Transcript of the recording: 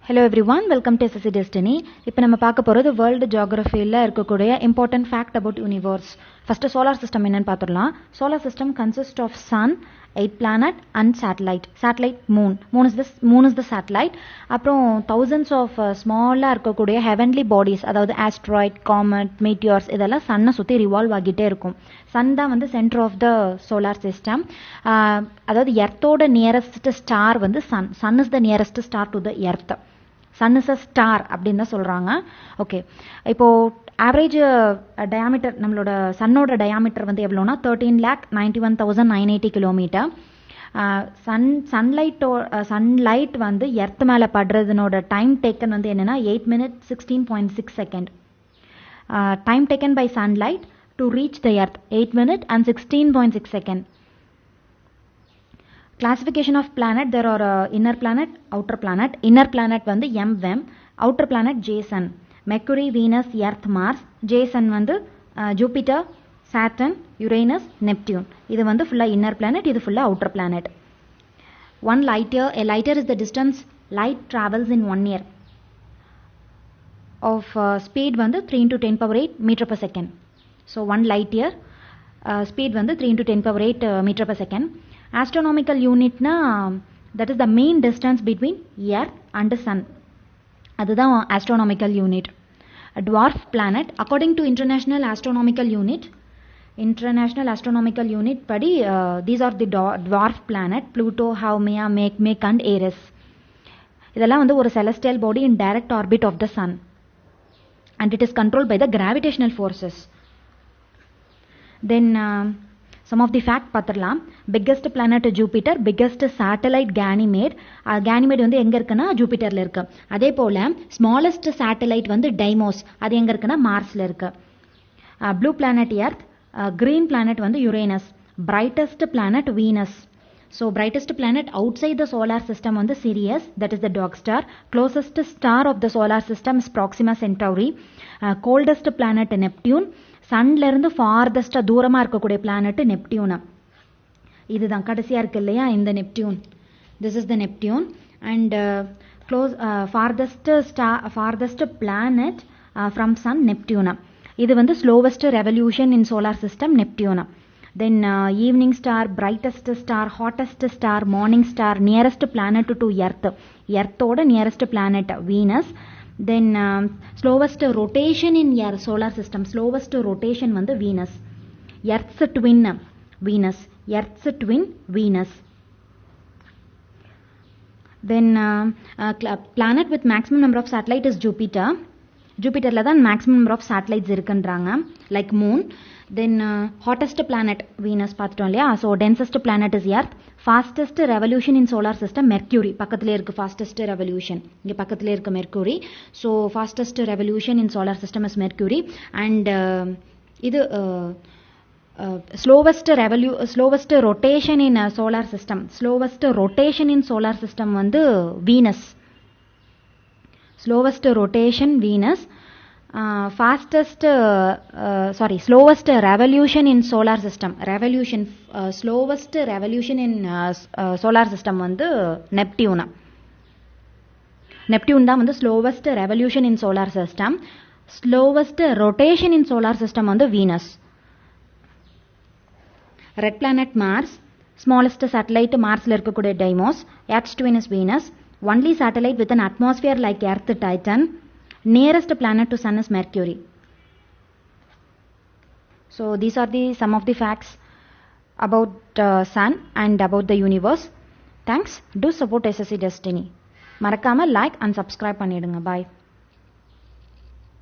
Hello everyone, welcome to SSC Destiny. இப்போ நம்ம பார்க்க போறது வேர்ல்டு ஜியோகிராஃபியில் இருக்கக்கூடிய important fact about universe. First solar system என்னன்னு பார்த்துடலாம். Solar system consists of sun, 8 planet and satellite. Satellite moon. Moon is the satellite. அப்புறம் thousands of small இருக்கக்கூடிய heavenly bodies, அதாவது asteroid, comet, meteors இதெல்லாம் சன்னை சுற்றி ரிவால்வ் ஆகிட்டே இருக்கும். சன் தான் வந்து centre of the solar system. அதாவது எர்த்தோட நியரஸ்ட் ஸ்டார் வந்து sun. Sun is the nearest star to the earth. Sun is a star அப்படின்னு தான் சொல்கிறாங்க. ஓகே, இப்போது ஆவரேஜ் டயாமீட்டர் நம்மளோட சன்னோட டயாமீட்டர் வந்து எவ்வளோனா 13,91,980 கிலோமீட்டர். சன்லைட் வந்து எர்த் மேலே படுறதுனோட டைம் டேக்கன் வந்து என்னென்னா 8 minutes 16.6 seconds. Time taken by sunlight to reach the earth 8 minutes and 16.6 seconds. Classification of planet, there are inner planet, outer planet. Inner planet வந்து M-WEM, outer planet J-Sun. Mercury, Venus, Earth, Mars. J-Sun வந்து Jupiter, Saturn, Uranus, Neptune. இது வந்து full inner planet, இது full outer planet. One light year, a light year is the distance light travels in 1 year. Of speed வந்து 3 into 10 power 8 meter per second. So 1 light year speed வந்து 3 into 10 power 8 meter per second. Astronomical unit na, that is the mean distance between earth and the sun. அதுதான் astronomical unit. A dwarf planet according to international astronomical unit படி these are the dwarf planet Pluto, Haumea, Make and Eris. இதெல்லாம் வந்து ஒரு celestial body in direct orbit of the sun and it is controlled by the gravitational forces. Then some of the fact பார்த்துடலாம். Biggest planet Jupiter, biggest satellite Ganymede. Ganymede வந்து எங்கே இருக்குன்னா ஜூபிட்டரில் இருக்கு. அதே போல் smallest satellite வந்து டைமோஸ், அது எங்கே இருக்குன்னா மார்ஸில் இருக்கு. Blue planet Earth, green planet வந்து Uranus, brightest planet Venus. So brightest planet outside the solar system வந்து Sirius, that is the dog star. Closest star of the solar system is Proxima Centauri. Coldest planet Neptune. சன்லேருந்து ஃபார்தஸ்ட்டாக தூரமாக இருக்கக்கூடிய planet நெப்டியூனா. இதுதான் கடைசியாக இருக்கு இல்லையா இந்த Neptune. This is the Neptune and farthest planet from sun நெப்டியூனா. இது வந்து slowest revolution in solar system நெப்டியூனா. Then evening star, brightest star, hottest star, morning star, nearest planet to Earth. எர்த்தோட nearest planet Venus. Then slowest rotation in your solar system, slowest rotation வந்து Venus. Earth's twin Venus, Earth's twin Venus. Then planet with maximum number of satellite is Jupiter. Jupiterல தான் maximum number of satellites இருக்குன்றாங்க, like moon. Then hottest planet Venus பார்த்துட்டோம் இல்லையா. So densest planet is Earth. fastest revolution in solar system Mercury. பக்கத்திலே இருக்கு fastest revolution, இங்கே பக்கத்திலே இருக்கு Mercury. So fastest revolution in solar system is Mercury. And இது slowest rotation in solar system, slowest rotation in solar system வந்து Venus. Slowest rotation Venus. Slowest revolution in solar system, slowest revolution in solar system வந்து நெப்டியூனா. Neptune தான் வந்து slowest revolution in solar system. Slowest rotation in solar system வந்து Venus. Red planet Mars, smallest satellite மார்ஸ்ல இருக்கக்கூடிய டைமோஸ். Earth's twin is Venus. Only satellite with an atmosphere like Earth, Titan. Nearest planet to sun is Mercury. So these are some of the facts about sun and about the universe. Thanks. Do support SSC Destiny. மறக்காம like and subscribe பண்ணிடுங்க. Bye.